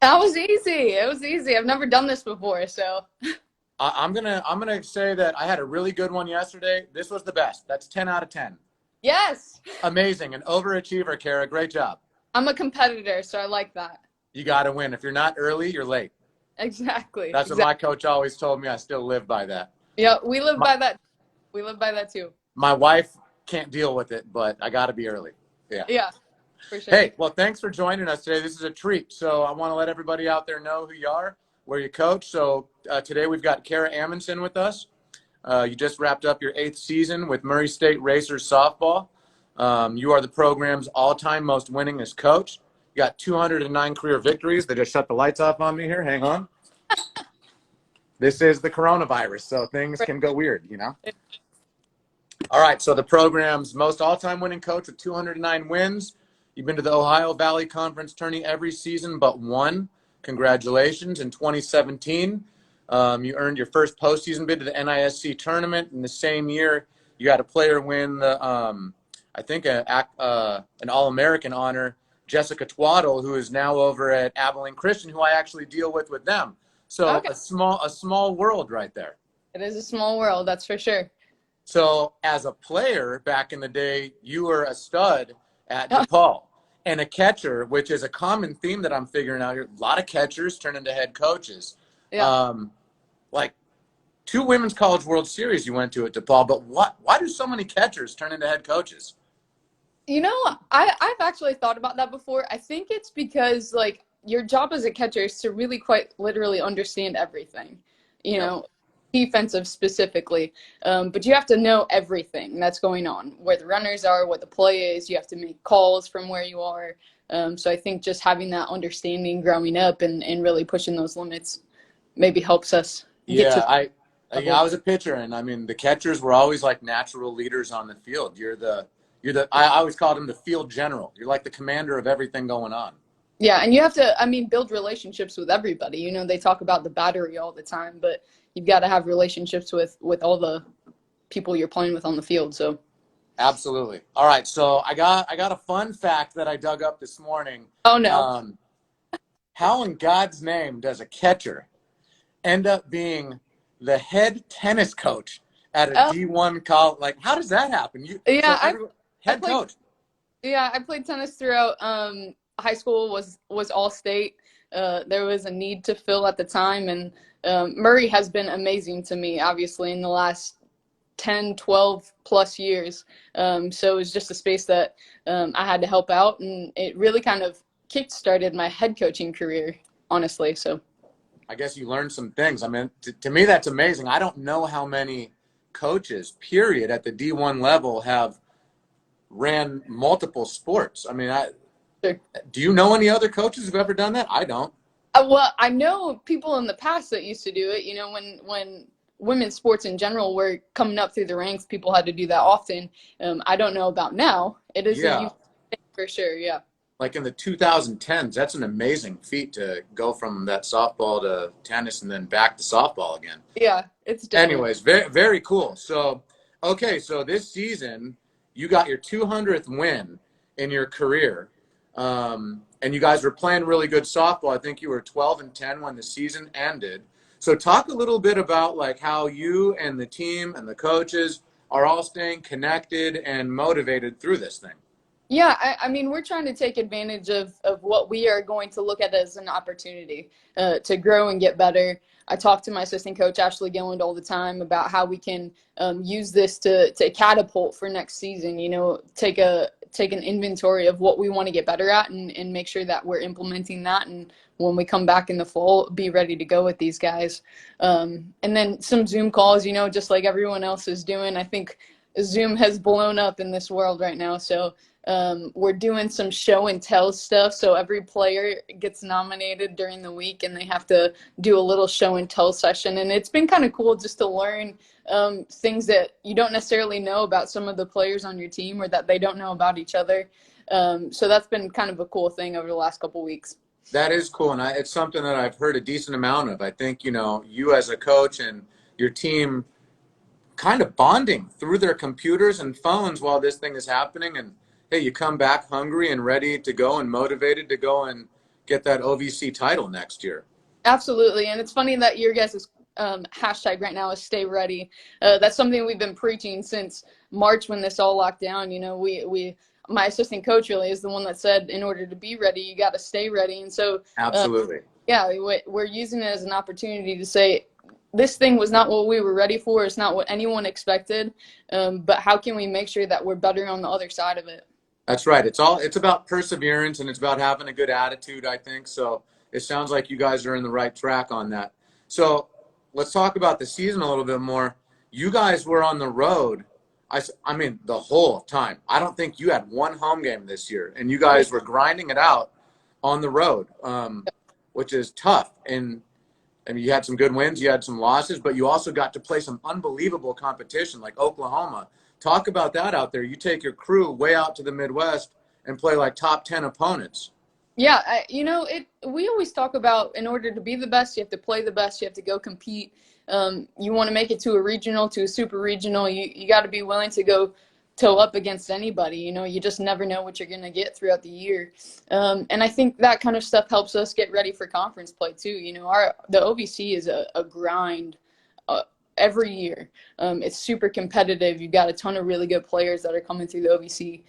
That was easy. It was easy. I've never done this before, so I'm gonna say that I had a really good one yesterday. This was the best. That's 10 out of 10. yes. Amazing. An overachiever, Kara. Great job. I'm a competitor, so I like that. You got to win. If you're not early, you're late. Exactly. That's what Exactly. my coach always told me. I still live by that. Yeah, we live My, by that. We live by that too. my wife can't deal with it, but I got to be early. Yeah. Yeah, for sure. Hey, well, thanks for joining us today. This is a treat. So I want to let everybody out there know who you are, where you coach. So today we've got Kara Amundson with us. You just wrapped up your 8th season with Murray State Racers softball. You are the program's all-time most winningest coach. You got 209 career victories. They just shut the lights off on me here. Hang on. This is the coronavirus, so things can go weird, you know? All right, so the program's most all-time winning coach with 209 wins. You've been to the Ohio Valley Conference tourney every season but one. Congratulations. In 2017, you earned your first postseason bid to the NISC tournament. In the same year, you had a player win the, I think, an All-American honor, Jessica Twaddle, who is now over at Abilene Christian, who I actually deal with them. So Okay. a small world right there. It is a small world, that's for sure. So as a player back in the day, you were a stud at DePaul and a catcher, which is a common theme that I'm figuring out here. A lot of catchers turn into head coaches. Yeah. Like 2 Women's College World Series you went to at DePaul, but why do so many catchers turn into head coaches? You know, I've actually thought about that before. I think it's because like your job as a catcher is to really quite literally understand everything, you Yep. know, defensive specifically. But you have to know everything that's going on, where the runners are, what the play is. You have to make calls from where you are. So I think just having that understanding growing up and really pushing those limits maybe helps us get to Yeah, that I level. was a pitcher, and I mean the catchers were always like natural leaders on the field. I always called him the field general. You're like the commander of everything going on. Yeah, and you have to, I mean, build relationships with everybody. You know, they talk about the battery all the time, but you've got to have relationships with all the people you're playing with on the field. So, Absolutely. All right, so I got a fun fact that I dug up this morning. oh no. Um, how in God's name does a catcher end up being the head tennis coach at a Oh, D1 college? Like, how does that happen? yeah, Everyone I head played coach. yeah, I played tennis throughout high school was all state. There was a need to fill at the time and Murray has been amazing to me obviously in the last 10, 12 plus years. So it was just a space that I had to help out, and it really kind of kick-started my head coaching career, honestly. So, I guess you learned some things. I mean, to me, that's amazing. I don't know how many coaches, period, at the D1 level have ran multiple sports. I mean, sure. do you know any other coaches who've ever done that? I don't. Well, I know people in the past that used to do it. You know, when women's sports in general were coming up through the ranks, people had to do that often. I don't know about now. It is a Yeah. youth thing for sure. Yeah. Like in the 2010s, that's an amazing feat to go from that softball to tennis and then back to softball again. Yeah, it's different. Anyways, very, very cool. So, okay, so this season, you got your 200th win in your career. And you guys were playing really good softball. I think you were 12-10 when the season ended. So talk a little bit about like how you and the team and the coaches are all staying connected and motivated through this thing. Yeah, I mean, we're trying to take advantage of what we are going to look at as an opportunity to grow and get better. I talk to my assistant coach, Ashley Gilland, all the time about how we can use this to catapult for next season, you know, take an inventory of what we want to get better at and make sure that we're implementing that. And when we come back in the fall, be ready to go with these guys. And then some Zoom calls, you know, just like everyone else is doing. I think Zoom has blown up in this world right now. So we're doing some show and tell stuff. So every player gets nominated during the week and they have to do a little show and tell session. And it's been kind of cool just to learn things that you don't necessarily know about some of the players on your team or that they don't know about each other. So that's been kind of a cool thing over the last couple weeks. That is cool, and it's something that I've heard a decent amount of. I think, you know, you as a coach and your team kind of bonding through their computers and phones while this thing is happening. And hey, you come back hungry and ready to go and motivated to go and get that OVC title next year. Absolutely. And it's funny that your guys' hashtag right now is stay ready. That's something we've been preaching since March when this all locked down. You know, my assistant coach really is the one that said, in order to be ready, you got to stay ready. And so, Absolutely. yeah, we're using it as an opportunity to say, this thing was not what we were ready for. It's not what anyone expected. But how can we make sure that we're better on the other side of it? That's right. It's about perseverance, and it's about having a good attitude, I think. So it sounds like you guys are in the right track on that. So let's talk about the season a little bit more. You guys were on the road. I mean, the whole time. I don't think you had one home game this year, and you guys were grinding it out on the road, which is tough. And I mean, you had some good wins, you had some losses, but you also got to play some unbelievable competition like Oklahoma. Talk about that out there. You take your crew way out to the Midwest and play like top 10 opponents. Yeah, we always talk about, in order to be the best, you have to play the best, you have to go compete. You want to make it to a regional, to a super regional, you got to be willing to go toe up against anybody. You know, you just never know what you're going to get throughout the year. And I think that kind of stuff helps us get ready for conference play too. You know, the OVC is a grind every year. It's super competitive. You've got a ton of really good players that are coming through the OVC.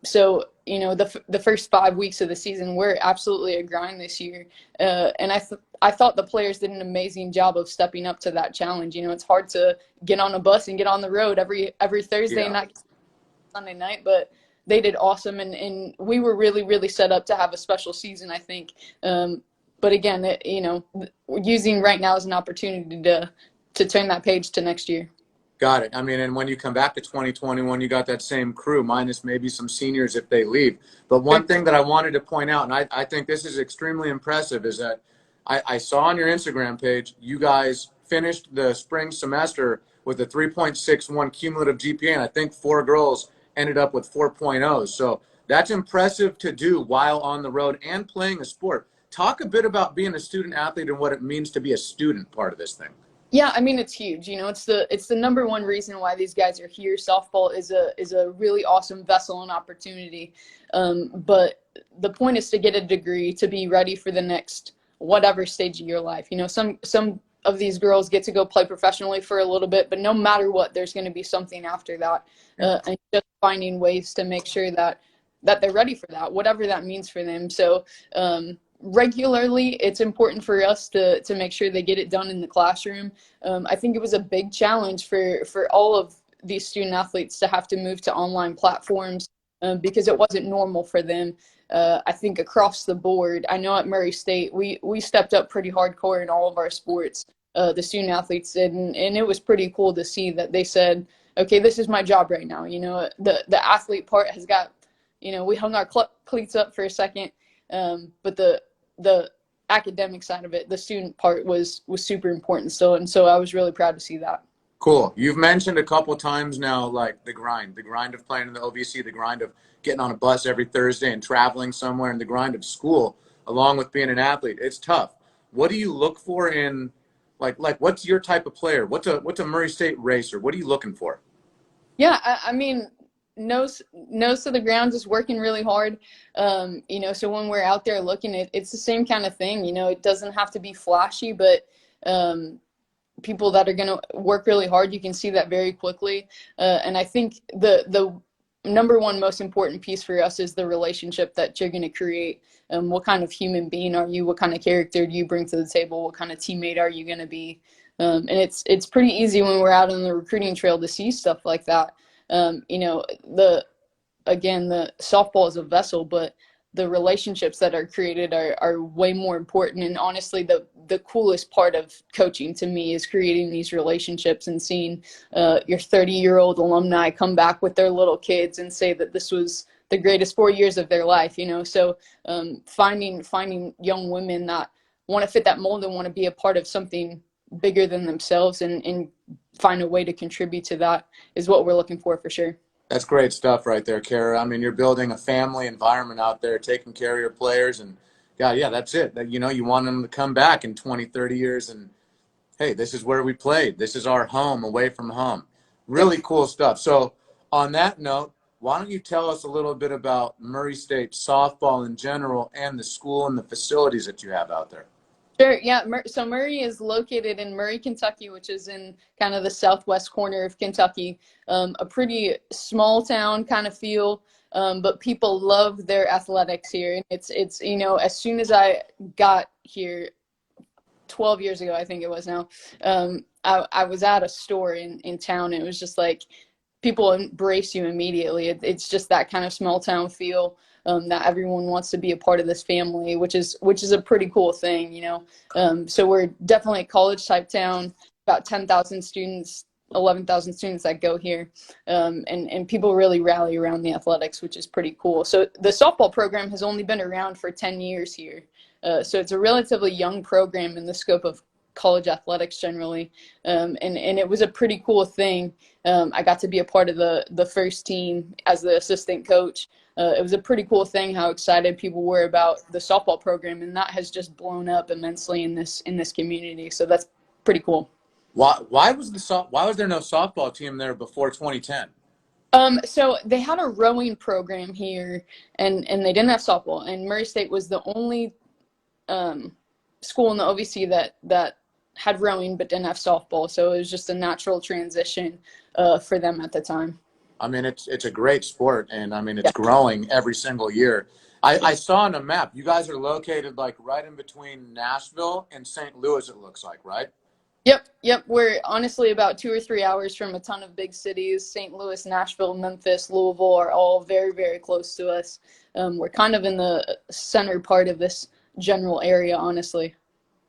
So, you know, the first 5 weeks of the season were absolutely a grind this year. And I thought the players did an amazing job of stepping up to that challenge. You know, it's hard to get on a bus and get on the road every Thursday night, Sunday night, but they did awesome. And we were really, really set up to have a special season, I think. But again, you know, we're using right now as an opportunity to turn that page to next year. Got it. I mean, and when you come back to 2021, you got that same crew, minus maybe some seniors if they leave. But one thing that I wanted to point out, and I think this is extremely impressive, is that I saw on your Instagram page, you guys finished the spring semester with a 3.61 cumulative GPA, and I think 4 girls ended up with 4.0s. So that's impressive to do while on the road and playing a sport. Talk a bit about being a student athlete and what it means to be a student part of this thing. Yeah, I mean, it's huge. You know, it's the number one reason why these guys are here. Softball is a really awesome vessel and opportunity. But the point is to get a degree to be ready for the next whatever stage of your life. You know, some of these girls get to go play professionally for a little bit, but no matter what, there's going to be something after that. And just finding ways to make sure that they're ready for that, whatever that means for them. So, regularly, it's important for us to make sure they get it done in the classroom. I think it was a big challenge for all of these student athletes to have to move to online platforms because it wasn't normal for them. I think across the board, I know at Murray State, we stepped up pretty hardcore in all of our sports, the student athletes did, and it was pretty cool to see that they said, okay, this is my job right now. You know, the athlete part has got, you know, we hung our cleats up for a second, but the academic side of it, the student part was super important still. And so I was really proud to see that. Cool. You've mentioned a couple times now, like the grind of playing in the OVC, the grind of getting on a bus every Thursday and traveling somewhere, and the grind of school along with being an athlete. It's tough. What do you look for in like what's your type of player? What's a Murray State racer? What are you looking for? Yeah, I mean, nose to the ground, just working really hard. You know, so when we're out there looking, it's the same kind of thing. You know, it doesn't have to be flashy, but people that are going to work really hard, you can see that very quickly. And I think the number one most important piece for us is the relationship that you're going to create. What kind of human being are you? What kind of character do you bring to the table? What kind of teammate are you going to be? And it's pretty easy when we're out on the recruiting trail to see stuff like that. You know, the softball is a vessel, but the relationships that are created are way more important. And honestly, the coolest part of coaching to me is creating these relationships and seeing your 30-year-old alumni come back with their little kids and say that this was the greatest 4 years of their life, you know. So finding young women that want to fit that mold and want to be a part of something bigger than themselves and find a way to contribute to that is what we're looking for sure. That's great stuff right there, Kara. I mean, you're building a family environment out there, taking care of your players, and yeah, that's it. That, you know, you want them to come back in 20, 30 years and, hey, this is where we played. This is our home away from home. Really cool stuff. So on that note, why don't you tell us a little bit about Murray State softball in general and the school and the facilities that you have out there? Sure. Yeah. So Murray is located in Murray, Kentucky, which is in kind of the southwest corner of Kentucky. A pretty small town kind of feel, but people love their athletics here. And it's as soon as I got here 12 years ago, I think it was now, I was at a store in town. And it was just like people embrace you immediately. It's just that kind of small town feel. That everyone wants to be a part of this family, which is a pretty cool thing. So we're definitely a college type town, about 10,000 students, 11,000 students that go here, and people really rally around the athletics, which is pretty cool. So the softball program has only been around for 10 years here, so it's a relatively young program in the scope of college athletics generally, and it was a pretty cool thing. I got to be a part of the first team as the assistant coach. It was a pretty cool thing how excited people were about the softball program, and that has just blown up immensely in this community. So that's pretty cool. Why was there no softball team there before 2010? So they had a rowing program here, and they didn't have softball. And Murray State was the only school in the OVC that had rowing but didn't have softball. So it was just a natural transition for them at the time. I mean, it's a great sport, and I mean, it's Yeah. growing every single year. I saw on a map, you guys are located like right in between Nashville and St. Louis, it looks like, right? Yep. We're honestly about 2 or 3 hours from a ton of big cities. St. Louis, Nashville, Memphis, Louisville are all very, very close to us. We're kind of in the center part of this general area, honestly.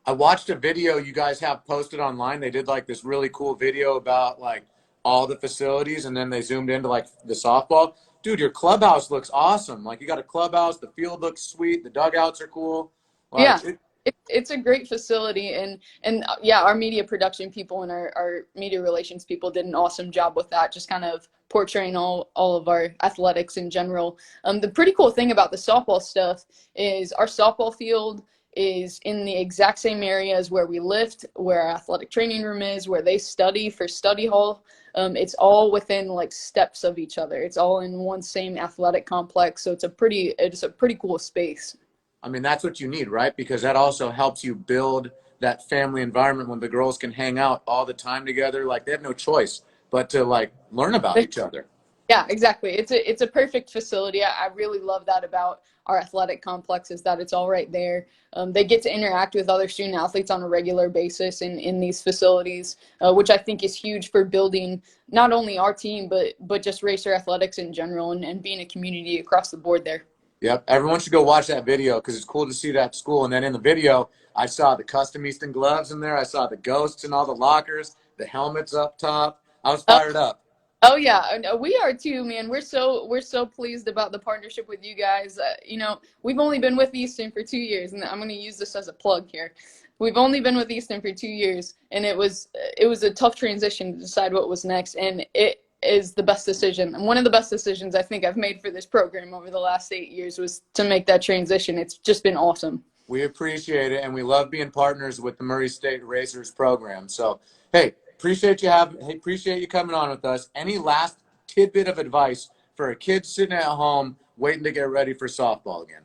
I watched a video you guys have posted online. They did like this really cool video about like all the facilities, and then they zoomed into like the softball. Dude, your clubhouse looks awesome. Like you got a clubhouse, the field looks sweet, the dugouts are cool. Yeah, Like it's a great facility, and yeah, our media production people and our media relations people did an awesome job with that, just kind of portraying all of our athletics in general. The pretty cool thing about the softball stuff is our softball field is in the exact same area as where we lift, where our athletic training room is, where they study for study hall. It's all within like steps of each other. It's all in one same athletic complex, so it's a pretty cool space. I mean, that's what you need, right? Because that also helps you build that family environment when the girls can hang out all the time together. Like they have no choice but to like learn about each other. Yeah, exactly. It's a perfect facility. I really love that about our athletic complex is that it's all right there. They get to interact with other student athletes on a regular basis in these facilities, which I think is huge for building not only our team, but just racer athletics in general and being a community across the board there. Yep. Everyone should go watch that video because it's cool to see that school. And then in the video, I saw the custom Easton gloves in there. I saw the ghosts in all the lockers, the helmets up top. I was fired up. Oh yeah, we are too, man. We're so pleased about the partnership with you guys. We've only been with Easton for 2 years, and I'm going to use this as a plug here. We've only been with Easton for 2 years, and it was a tough transition to decide what was next, and it is the best decision. And one of the best decisions I think I've made for this program over the last 8 years was to make that transition. It's just been awesome. We appreciate it, and we love being partners with the Murray State Racers program. So, hey, appreciate you coming on with us. Any last tidbit of advice for a kid sitting at home waiting to get ready for softball again?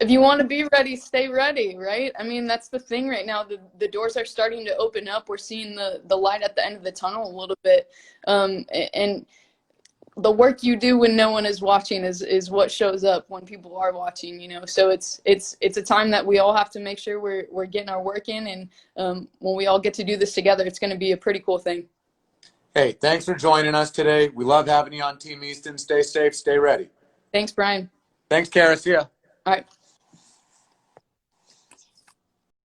If you want to be ready, stay ready, right? I mean, that's the thing right now. The doors are starting to open up. We're seeing the light at the end of the tunnel a little bit. And the work you do when no one is watching is what shows up when people are watching. So it's a time that we all have to make sure we're getting our work in, and when we all get to do this together, it's going to be a pretty cool thing. Hey, thanks for joining us today. We love having you on Team Easton. Stay safe, stay ready. Thanks, Brian. Thanks, Kara. See ya. All right.